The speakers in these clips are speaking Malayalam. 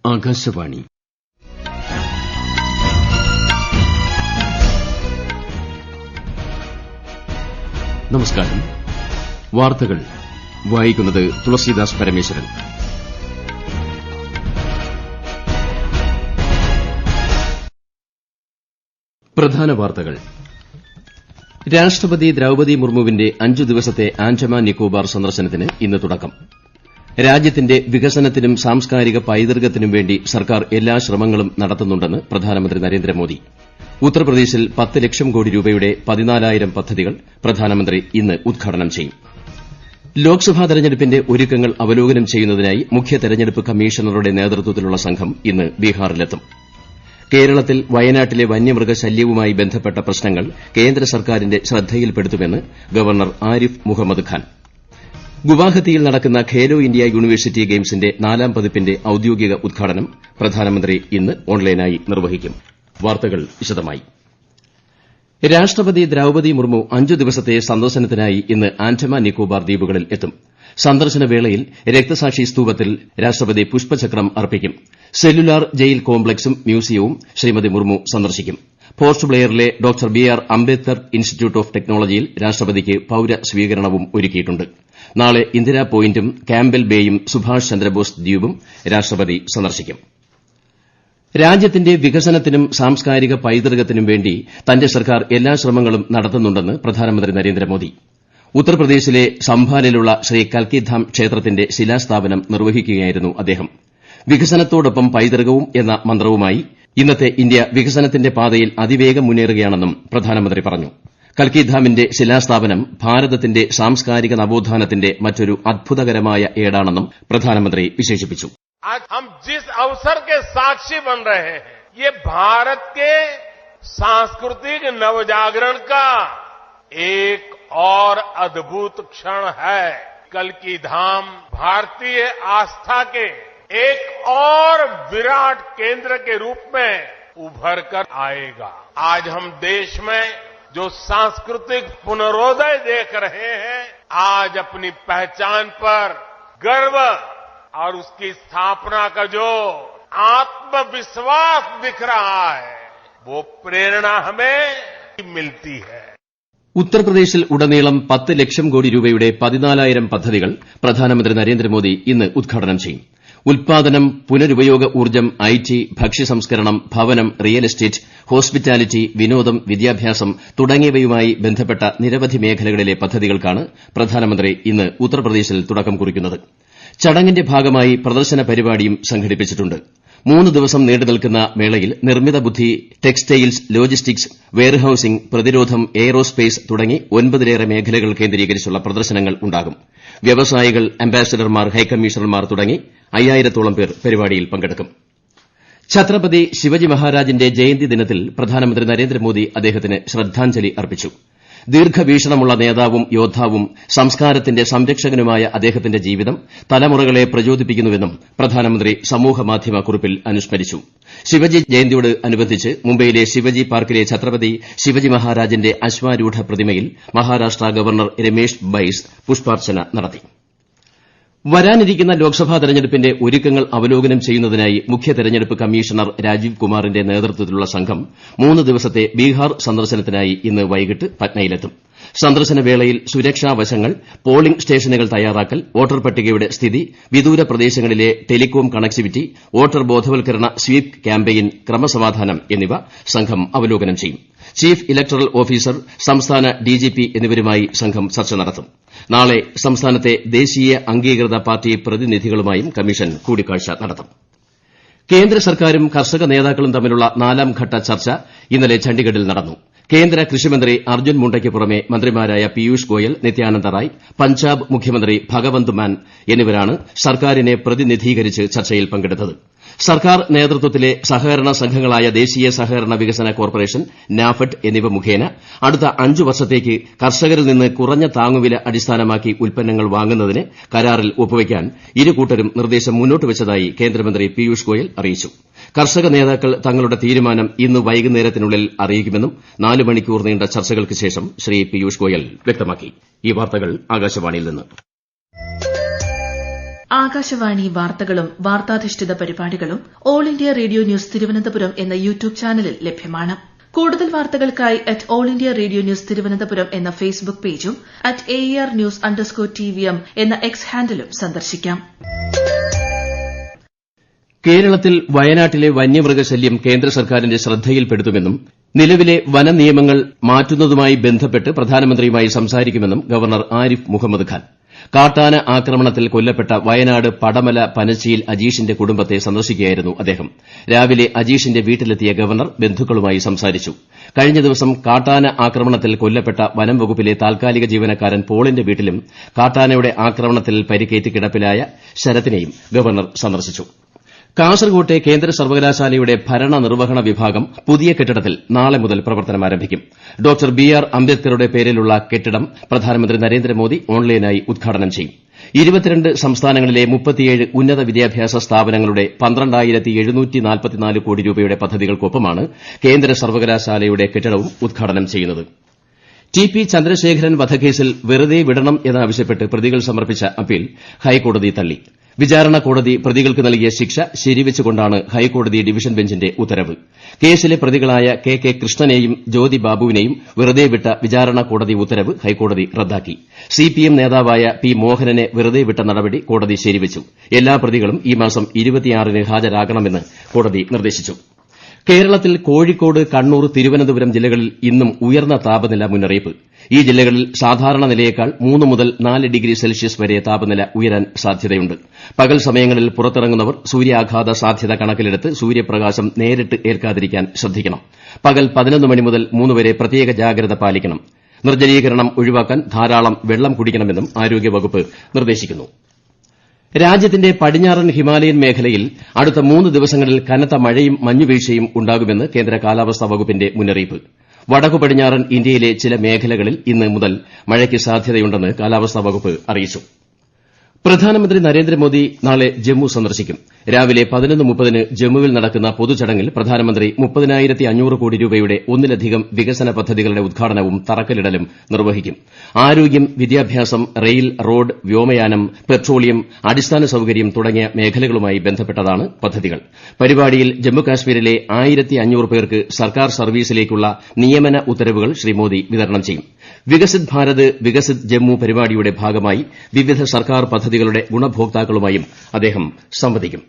ആകാശവാണി. നമസ്കാരം. വാർത്തകൾ വായിക്കുന്നത് തുളസീദാസ് പരമേശ്വരൻ. പ്രധാന വാർത്തകൾ. രാഷ്ട്രപതി ദ്രൌപദി മുർമുവിന്റെ 5 ദിവസത്തെ ആൻഡമാൻ നിക്കോബാർ സന്ദർശനത്തിന് ഇന്ന് തുടക്കം. രാജ്യത്തിന്റെ വികസനത്തിനും സാംസ്കാരിക പൈതൃകത്തിനും വേണ്ടി സർക്കാർ എല്ലാ ശ്രമങ്ങളും നടത്തുന്നുണ്ടെന്ന് പ്രധാനമന്ത്രി നരേന്ദ്രമോദി. ഉത്തർപ്രദേശിൽ 10 ലക്ഷം കോടി രൂപയുടെ 14,000 പദ്ധതികൾ പ്രധാനമന്ത്രി ഇന്ന് ഉദ്ഘാടനം ചെയ്യും. ലോക്സഭാ തെരഞ്ഞെടുപ്പിന്റെ ഒരുക്കങ്ങൾ അവലോകനം ചെയ്യുന്നതിനായി മുഖ്യ തെരഞ്ഞെടുപ്പ് കമ്മീഷണറുടെ നേതൃത്വത്തിലുള്ള സംഘം ഇന്ന് ബീഹാറിലെത്തും. കേരളത്തിൽ വയനാട്ടിലെ വന്യമൃഗശല്യവുമായി ബന്ധപ്പെട്ട പ്രശ്നങ്ങൾ കേന്ദ്ര സർക്കാരിന്റെ ശ്രദ്ധയിൽപ്പെടുത്തുമെന്ന് ഗവർണർ ആരിഫ് മുഹമ്മദ് ഖാൻ. ഗുവാഹത്തിയിൽ നടക്കുന്ന ഖേലോ ഇന്ത്യ യൂണിവേഴ്സിറ്റി ഗെയിംസിന്റെ 4ാം പതിപ്പിന്റെ ഔദ്യോഗിക ഉദ്ഘാടനം പ്രധാനമന്ത്രി ഇന്ന് ഓൺലൈനായി നിർവഹിക്കും. വാർത്തകൾ വിശദമായി. രാഷ്ട്രപതി ദ്രൌപദി മുർമു 5 ദിവസത്തെ സന്ദർശനത്തിനായി ഇന്ന് ആൻഡമാൻ നിക്കോബാർ ദ്വീപുകളിൽ എത്തും. സന്ദർശന വേളയിൽ രക്തസാക്ഷി സ്തൂപത്തിൽ രാഷ്ട്രപതി പുഷ്പചക്രം അർപ്പിക്കും. സെല്ലുലാർ ജയിൽ കോംപ്ലക്സും മ്യൂസിയവും ശ്രീമതി മുർമു സന്ദർശിക്കും. പോർട്ട് ബ്ലെയറിലെ doctor B R. Ambedkar institute of ടെക്നോളജിയിൽ രാഷ്ട്രപതിക്ക് പൌരസ്വീകരണവും ഒരുക്കിയിട്ടുണ്ട്. നാളെ ഇന്ദിരാ പോയിന്റും ക്യാമ്പബെൽ ബേയും സുഭാഷ് ചന്ദ്രബോസ് ദ്വീപും രാഷ്ട്രപതി സന്ദർശിക്കും. രാജ്യത്തിന്റെ വികസനത്തിനും സാംസ്കാരിക പൈതൃകത്തിനും വേണ്ടി തന്റെ സർക്കാർ എല്ലാ ശ്രമങ്ങളും നടത്തുന്നുണ്ടെന്ന് പ്രധാനമന്ത്രി നരേന്ദ്രമോദി. ഉത്തർപ്രദേശിലെ സംഭാലിലുള്ള ശ്രീ കൽക്കിധാം ക്ഷേത്രത്തിന്റെ ശിലാസ്ഥാപനം നിർവഹിക്കുകയായിരുന്നു അദ്ദേഹം. വികസനത്തോടൊപ്പം പൈതൃകവും എന്ന മന്ത്രവുമായി ഇന്നത്തെ ഇന്ത്യ വികസനത്തിന്റെ പാതയിൽ അതിവേഗം മുന്നേറുകയാണെന്നും പ്രധാനമന്ത്രി പറഞ്ഞു. കൽക്കിധാമിന്റെ ശിലാസ്ഥാപനം ഭാരതത്തിന്റെ സാംസ്കാരിക നവോത്ഥാനത്തിന്റെ മറ്റൊരു അത്ഭുതകരമായ ഏടാണെന്നും പ്രധാനമന്ത്രി വിശേഷിപ്പിച്ചു. आज हम जिस अवसर के साक्षी बन रहे हैं ये भारत के सांस्कृतिक नवजागरण का एक और अद्भुत क्षण है. कल्की धाम भारतीय आस्था के एक और विराट केंद्र के रूप में उभर कर आएगा. आज हम देश में जो सांस्कृतिक पुनरोदय देख रहे हैं, आज अपनी पहचान पर गर्व और उसकी स्थापना का जो आत्मविश्वास दिख रहा है वो प्रेरणा हमें मिलती है. ഉത്തർപ്രദേശിൽ ഉടനീളം 10 ലക്ഷം കോടി രൂപയുടെ 14,000 പദ്ധതികൾ പ്രധാനമന്ത്രി നരേന്ദ്രമോദി ഇന്ന് ഉദ്ഘാടനം ചെയ്യും. ഉൽപാദനം, പുനരുപയോഗ ഊർജ്ജം, ഐടി, ഭക്ഷ്യസംസ്കരണം, ഭവനം, റിയൽ എസ്റ്റേറ്റ്, ഹോസ്പിറ്റാലിറ്റി, വിനോദം, വിദ്യാഭ്യാസം തുടങ്ങിയവയുമായി ബന്ധപ്പെട്ട നിരവധി മേഖലകളിലെ പദ്ധതികൾക്കാണ് പ്രധാനമന്ത്രി ഇന്ന് ഉത്തർപ്രദേശിൽ തുടക്കം കുറിക്കുന്നത്. ചടങ്ങിന്റെ ഭാഗമായി പ്രദർശന പരിപാടിയും സംഘടിപ്പിച്ചിട്ടുണ്ട്. 3 ദിവസം നീണ്ടുനിൽക്കുന്ന മേളയിൽ നിർമ്മിത ബുദ്ധി, ടെക്സ്റ്റൈൽസ്, ലോജിസ്റ്റിക്സ്, വെയർഹൌസിംഗ്, പ്രതിരോധം, എയ്റോസ്പേസ് തുടങ്ങി 9ലേറെ മേഖലകൾ കേന്ദ്രീകരിച്ചുള്ള പ്രദർശനങ്ങൾ ഉണ്ടാകും. വ്യവസായികൾ, അംബാസഡർമാർ, ഹൈക്കമ്മീഷണർമാർ തുടങ്ങി 5000-ഓളം പേർ പരിപാടിയിൽ പങ്കെടുക്കും. ഛത്രപതി ശിവജി മഹാരാജിന്റെ ജയന്തി ദിനത്തിൽ പ്രധാനമന്ത്രി നരേന്ദ്രമോദി അദ്ദേഹത്തിന് ശ്രദ്ധാഞ്ജലി അർപ്പിച്ചു. ദീർഘവീക്ഷണമുള്ള നേതാവും യോദ്ധാവും സംസ്കാരത്തിന്റെ സംരക്ഷകനുമായ അദ്ദേഹത്തിന്റെ ജീവിതം തലമുറകളെ പ്രചോദിപ്പിക്കുന്നുവെന്നും പ്രധാനമന്ത്രി സമൂഹമാധ്യമ കുറിപ്പിൽ അനുസ്മരിച്ചു. ശിവജി ജയന്തിയോട് അനുബന്ധിച്ച് മുംബൈയിലെ ശിവജി പാർക്കിലെ ഛത്രപതി ശിവജി മഹാരാജിന്റെ അശ്വാരൂഢ പ്രതിമയിൽ മഹാരാഷ്ട്ര ഗവർണർ രമേഷ് ബൈസ് പുഷ്പാർച്ചന നടത്തി. വരാനിരിക്കുന്ന ലോക്സഭാ തെരഞ്ഞെടുപ്പിന്റെ ഒരുക്കങ്ങൾ അവലോകനം ചെയ്യുന്നതിനായി മുഖ്യ തെരഞ്ഞെടുപ്പ് കമ്മീഷണർ രാജീവ് കുമാറിന്റെ നേതൃത്വത്തിലുള്ള സംഘം 3 ദിവസത്തെ ബീഹാർ സന്ദർശനത്തിനായി ഇന്ന് വൈകിട്ട് പറ്റ്നയിലെത്തും. സന്ദർശന വേളയിൽ സുരക്ഷാ വശങ്ങൾ, പോളിംഗ് സ്റ്റേഷനുകൾ തയ്യാറാക്കൽ, വോട്ടർ പട്ടികയുടെ സ്ഥിതി, വിദൂര പ്രദേശങ്ങളിലെ ടെലികോം കണക്ടിവിറ്റി, വോട്ടർ ബോധവൽക്കരണ സ്വീപ് ക്യാമ്പയിൻ, ക്രമസമാധാനം എന്നിവ സംഘം അവലോകനം ചെയ്യും. ചീഫ് ഇലക്ടറൽ ഓഫീസർ, സംസ്ഥാന ഡിജിപി എന്നിവരുമായി സംഘം ചർച്ച നടത്തും. നാളെ സംസ്ഥാനത്തെ ദേശീയ അംഗീകൃത പാർട്ടി പ്രതിനിധികളുമായും കമ്മീഷൻ കൂടിക്കാഴ്ച നടത്തും. കേന്ദ്ര സർക്കാരും കർഷക നേതാക്കളും തമ്മിലുള്ള 4ാം ഘട്ട ചർച്ച ഇന്നലെ ചണ്ഡിഗഡിൽ നടന്നു. കേന്ദ്ര കൃഷിമന്ത്രി അർജുൻ മുണ്ടയ്ക്ക് പുറമെ മന്ത്രിമാരായ പീയൂഷ് ഗോയൽ, നിത്യാനന്ദ റായ്, പഞ്ചാബ് മുഖ്യമന്ത്രി ഭഗവന്ത് മാൻ എന്നിവരാണ് സർക്കാരിനെ പ്രതിനിധീകരിച്ച് ചർച്ചയിൽ പങ്കെടുത്തത്. സർക്കാർ നേതൃത്വത്തിലെ സഹകരണ സംഘങ്ങളായ ദേശീയ സഹകരണ വികസന കോർപ്പറേഷൻ, നാഫെഡ് എന്നിവ മുഖേന അടുത്ത 5 വർഷത്തേക്ക് കർഷകരിൽ നിന്ന് കുറഞ്ഞ താങ്ങുവില അടിസ്ഥാനമാക്കി ഉൽപ്പന്നങ്ങൾ വാങ്ങുന്നതിന് കരാറിൽ ഒപ്പുവയ്ക്കാൻ ഇരുകൂട്ടരും നിർദ്ദേശം മുന്നോട്ട് വച്ചതായി കേന്ദ്രമന്ത്രി പീയൂഷ് ഗോയൽ അറിയിച്ചു. കർഷക നേതാക്കൾ തങ്ങളുടെ തീരുമാനം ഇന്ന് വൈകുന്നേരത്തിനുള്ളിൽ അറിയിക്കുമെന്നും 4 മണിക്കൂർ നീണ്ട ചർച്ചകൾക്ക് ശേഷം ശ്രീ പീയൂഷ് ഗോയൽ വ്യക്തമാക്കി. ഈ വാർത്തകൾ ആകാശവാണിയിൽ നിന്ന്. ആകാശവാണി വാർത്തകളും വാർത്താധിഷ്ഠിത പരിപാടികളും all India radio news Thiruvananthapuram എന്ന യൂട്യൂബ് ചാനലിൽ ലഭ്യമാണ്. കൂടുതൽ വാർത്തകൾക്കായി all India radio news Thiruvananthapuram എന്ന ഫേസ്ബുക്ക് പേജും @AR_News_TVM എന്ന എക്സ് ഹാൻഡിലും സന്ദർശിക്കാം. കേരളത്തിൽ വയനാട്ടിലെ വന്യമൃഗശല്യം കേന്ദ്ര സർക്കാരിന്റെ ശ്രദ്ധയിൽപ്പെടുത്തുമെന്നും നിലവിലെ വനനിയമങ്ങൾ മാറ്റുന്നതുമായി ബന്ധപ്പെട്ട് പ്രധാനമന്ത്രിയുമായി സംസാരിക്കുമെന്നും ഗവർണർ ആരിഫ് മുഹമ്മദ് ഖാൻ. കാട്ടാന ആക്രമണത്തിൽ കൊല്ലപ്പെട്ട വയനാട് പടമല പനച്ചിയിൽ അജീഷിന്റെ കുടുംബത്തെ സന്ദർശിക്കുകയായിരുന്നു അദ്ദേഹം. രാവിലെ അജീഷിന്റെ വീട്ടിലെത്തിയ ഗവർണർ ബന്ധുക്കളുമായി സംസാരിച്ചു. കഴിഞ്ഞ ദിവസം കാട്ടാന ആക്രമണത്തിൽ കൊല്ലപ്പെട്ട വനം വകുപ്പിലെ താൽക്കാലിക ജീവനക്കാരൻ പോളിന്റെ വീട്ടിലും കാട്ടാനയുടെ ആക്രമണത്തിൽ പരിക്കേറ്റ് കിടപ്പിലായ ശരത്തിനെയും ഗവർണർ സന്ദർശിച്ചു. കാസർകോട്ടെ കേന്ദ്ര സർവകലാശാലയുടെ ഭരണനിർവഹണ വിഭാഗം പുതിയ കെട്ടിടത്തിൽ നാളെ മുതൽ പ്രവർത്തനം ആരംഭിക്കും. Doctor BR. അംബേദ്കറുടെ പേരിലുള്ള കെട്ടിടം പ്രധാനമന്ത്രി നരേന്ദ്രമോദി ഓൺലൈനായി ഉദ്ഘാടനം ചെയ്യും. 22 സംസ്ഥാനങ്ങളിലെ 37 ഉന്നത വിദ്യാഭ്യാസ സ്ഥാപനങ്ങളുടെ 12,744 കോടി രൂപയുടെ പദ്ധതികൾക്കൊപ്പമാണ് കേന്ദ്ര സർവകലാശാലയുടെ കെട്ടിടവും ഉദ്ഘാടനം ചെയ്യുന്നത്. ടി.പി. ചന്ദ്രശേഖരൻ വധക്കേസിൽ വെറുതെ വിടണം എന്നാവശ്യപ്പെട്ട് പ്രതികൾ സമർപ്പിച്ച അപ്പീൽ ഹൈക്കോടതി തള്ളി. വിചാരണ കോടതി പ്രതികൾക്ക് നൽകിയ ശിക്ഷ ശരിവെച്ചുകൊണ്ടാണ് ഹൈക്കോടതി ഡിവിഷൻ ബെഞ്ചിന്റെ ഉത്തരവ്. കേസിലെ പ്രതികളായ കെ. കൃഷ്ണനെയും ജ്യോതി ബാബുവിനെയും വെറുതെ വിട്ട വിചാരണ കോടതി ഉത്തരവ് ഹൈക്കോടതി റദ്ദാക്കി. സിപിഎം നേതാവായ പി. മോഹനനെ വെറുതെ വിട്ട നടപടി കോടതി ശരിവെച്ചു. എല്ലാ പ്രതികളും ഈ മാസം 26-ന് ഹാജരാകണമെന്ന് കോടതി നിർദ്ദേശിച്ചു. കേരളത്തിൽ കോഴിക്കോട്, കണ്ണൂർ, തിരുവനന്തപുരം ജില്ലകളിൽ ഇന്നും ഉയർന്ന താപനില മുന്നറിയിപ്പ്. ഈ ജില്ലകളിൽ സാധാരണ നിലയേക്കാൾ 3 മുതൽ 4 ഡിഗ്രി സെൽഷ്യസ് വരെ താപനില ഉയരാൻ സാധ്യതയുണ്ട്. പകൽ സമയങ്ങളിൽ പുറത്തിറങ്ങുന്നവർ സൂര്യാഘാത സാധ്യത കണക്കിലെടുത്ത് സൂര്യപ്രകാശം നേരിട്ട് ഏൽക്കാതിരിക്കാൻ ശ്രദ്ധിക്കണം. പകൽ 11 മണി മുതൽ 3 വരെ പ്രത്യേക ജാഗ്രത പാലിക്കണം. നിർജ്ജലീകരണം ഒഴിവാക്കാൻ ധാരാളം വെള്ളം കുടിക്കണമെന്നും ആരോഗ്യവകുപ്പ് നിർദ്ദേശിക്കുന്നു. രാജ്യത്തിന്റെ പടിഞ്ഞാറൻ ഹിമാലയൻ മേഖലയിൽ അടുത്ത 3 ദിവസങ്ങളിൽ കനത്ത മഴയും മഞ്ഞുവീഴ്ചയും ഉണ്ടാകുമെന്ന് കേന്ദ്ര കാലാവസ്ഥാ വകുപ്പിന്റെ മുന്നറിയിപ്പ്. വടക്കു പടിഞ്ഞാറൻ ഇന്ത്യയിലെ ചില മേഖലകളിൽ ഇന്ന് മുതൽ മഴയ്ക്ക് സാധ്യതയുണ്ടെന്ന് കാലാവസ്ഥാ വകുപ്പ് അറിയിച്ചു. പ്രധാനമന്ത്രി നരേന്ദ്രമോദി നാളെ ജമ്മു സന്ദർശിക്കും. രാവിലെ 11:30-ന് ജമ്മുവിൽ നടക്കുന്ന പൊതുചടങ്ങിൽ പ്രധാനമന്ത്രി 30,500 കോടി രൂപയുടെ ഒന്നിലധികം വികസന പദ്ധതികളുടെ ഉദ്ഘാടനവും തറക്കല്ലിടലും നിർവഹിക്കും. ആരോഗ്യം, വിദ്യാഭ്യാസം, റെയിൽ, റോഡ്, വ്യോമയാനം, പെട്രോളിയം, അടിസ്ഥാന സൌകര്യം തുടങ്ങിയ മേഖലകളുമായി ബന്ധപ്പെട്ടതാണ് പദ്ധതികൾ. പരിപാടിയിൽ ജമ്മുകാശ്മീരിലെ 1,500 പേർക്ക് സർക്കാർ സർവീസിലേക്കുള്ള നിയമന ഉത്തരവുകൾ ശ്രീ മോദി വിതരണം ചെയ്യും. വികസിത് ഭാരത് വികസിത് ജമ്മു പരിപാടിയുടെ ഭാഗമായി വിവിധ സർക്കാർ പദ്ധതികളുടെ ഗുണഭോക്താക്കളുമായും അദ്ദേഹം സംവദിക്കും.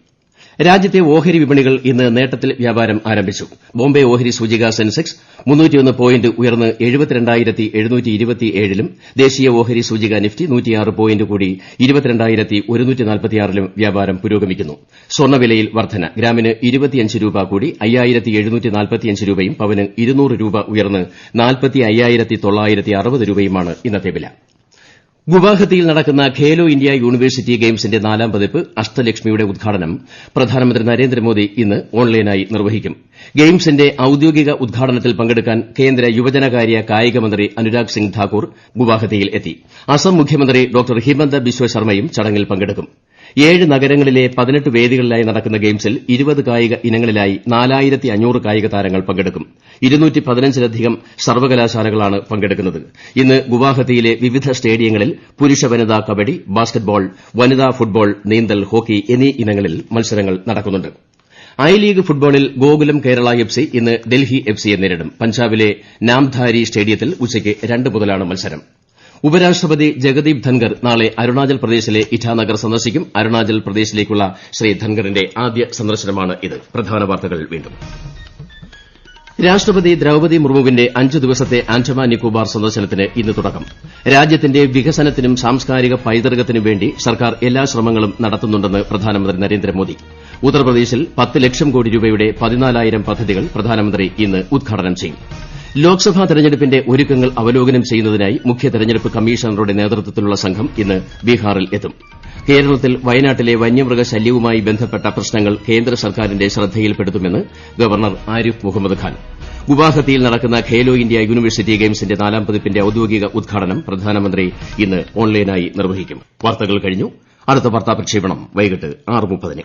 രാജ്യത്തെ ഓഹരി വിപണികൾ ഇന്ന് നേട്ടത്തിൽ വ്യാപാരം ആരംഭിച്ചു. ബോംബെ ഓഹരി സൂചിക സെൻസെക്സ് 301 പോയിന്റ് ഉയർന്ന് 72,727-ലും ദേശീയ ഓഹരി സൂചിക നിഫ്റ്റി 106 പോയിന്റ് കൂടി 22,146-ലും വ്യാപാരം പുരോഗമിക്കുന്നു. സ്വർണ്ണവിലയിൽ വർധന. ഗ്രാമിന് 25 രൂപ കൂടി 5,745 രൂപയും പവന് 200 രൂപ ഉയർന്ന് 45,960 രൂപയുമാണ് ഇന്നത്തെ വില. ഗുവാഹത്തിയിൽ നടക്കുന്ന ഖേലോ ഇന്ത്യ യൂണിവേഴ്സിറ്റി ഗെയിംസിന്റെ 4ാം പതിപ്പ് അഷ്ടലക്ഷ്മിയുടെ ഉദ്ഘാടനം പ്രധാനമന്ത്രി നരേന്ദ്രമോദി ഇന്ന് ഓൺലൈനായി നിർവഹിക്കും. ഗെയിംസിന്റെ ഔദ്യോഗിക ഉദ്ഘാടനത്തിൽ പങ്കെടുക്കാൻ കേന്ദ്ര യുവജനകാര്യ കായിക മന്ത്രി അനുരാഗ് സിംഗ് ഠാക്കൂർ ഗുവാഹത്തിയിൽ എത്തി. അസം മുഖ്യമന്ത്രി ഡോക്ടർ ഹിമന്ത ബിശ്വ ശർമ്മയും ചടങ്ങിൽ പങ്കെടുക്കും. 7 നഗരങ്ങളിലെ 18 വേദികളിലായി നടക്കുന്ന ഗെയിംസിൽ 20 കായിക ഇനങ്ങളിലായി 4,500 കായിക താരങ്ങൾ പങ്കെടുക്കും. 215-ലധികം സർവകലാശാലകളാണ് പങ്കെടുക്കുന്നത്. ഇന്ന് ഗുവാഹത്തിയിലെ വിവിധ സ്റ്റേഡിയങ്ങളിൽ പുരുഷ വനിതാ കബഡി, ബാസ്കറ്റ്ബോൾ, വനിതാ ഫുട്ബോൾ, നീന്തൽ, ഹോക്കി എന്നീ ഇനങ്ങളിൽ മത്സരങ്ങൾ നടക്കുന്നുണ്ട്. ഐ ലീഗ് ഫുട്ബോളിൽ ഗോകുലം കേരള എഫ്.സി ഇന്ന് ഡൽഹി എഫ്.സിയെ നേരിടും. പഞ്ചാബിലെ നാംധാരി സ്റ്റേഡിയത്തിൽ ഉച്ചയ്ക്ക് 2 മുതലാണ് മത്സരം. ഉപരാഷ്ട്രപതി ജഗദീപ് ധൻകർ നാളെ അരുണാചൽ പ്രദേശിലെ ഇറ്റാനഗർ സന്ദർശിക്കും. അരുണാചൽ പ്രദേശിലേക്കുള്ള ശ്രീ ധൻകറിന്റെ ആദ്യ സന്ദർശനമാണ് ഇത്. പ്രധാന വാർത്തകൾ വീണ്ടും. രാഷ്ട്രപതി ദ്രൌപദി മുർമുവിന്റെ 5 ദിവസത്തെ ആൻഡമാൻ നിക്കോബാർ സന്ദർശനത്തിന് ഇന്ന് തുടക്കം. രാജ്യത്തിന്റെ വികസനത്തിനും സാംസ്കാരിക പൈതൃകത്തിനും വേണ്ടി സർക്കാർ എല്ലാ ശ്രമങ്ങളും നടത്തുന്നുണ്ടെന്ന് പ്രധാനമന്ത്രി നരേന്ദ്രമോദി. ഉത്തർപ്രദേശിൽ 10 ലക്ഷം കോടി രൂപയുടെ 14,000 പദ്ധതികൾ പ്രധാനമന്ത്രി ഇന്ന് ഉദ്ഘാടനം ചെയ്യും. ലോക്സഭാ തെരഞ്ഞെടുപ്പിന്റെ ഒരുക്കങ്ങൾ അവലോകനം ചെയ്യുന്നതിനായി മുഖ്യ തെരഞ്ഞെടുപ്പ് കമ്മീഷണറുടെ നേതൃത്വത്തിലുള്ള സംഘം ഇന്ന് ബീഹാറിൽ എത്തും. കേരളത്തിൽ വയനാട്ടിലെ വന്യമൃഗശല്യവുമായി ബന്ധപ്പെട്ട പ്രശ്നങ്ങൾ കേന്ദ്ര സർക്കാരിന്റെ ശ്രദ്ധയിൽപ്പെടുത്തുമെന്ന് ഗവർണർ ആരിഫ് മുഹമ്മദ് ഖാൻ. ഗുവാഹത്തിയിൽ നടക്കുന്ന ഖേലോ ഇന്ത്യ യൂണിവേഴ്സിറ്റി ഗെയിംസിന്റെ 4ാം പതിപ്പിന്റെ ഔദ്യോഗിക ഉദ്ഘാടനം പ്രധാനമന്ത്രി ഇന്ന് ഓൺലൈനായി നിർവഹിക്കും. വാർത്തകൾ കഴിഞ്ഞു. അടുത്ത വാർത്താ പ്രക്ഷേപണം വൈകിട്ട് 6:30-ന്.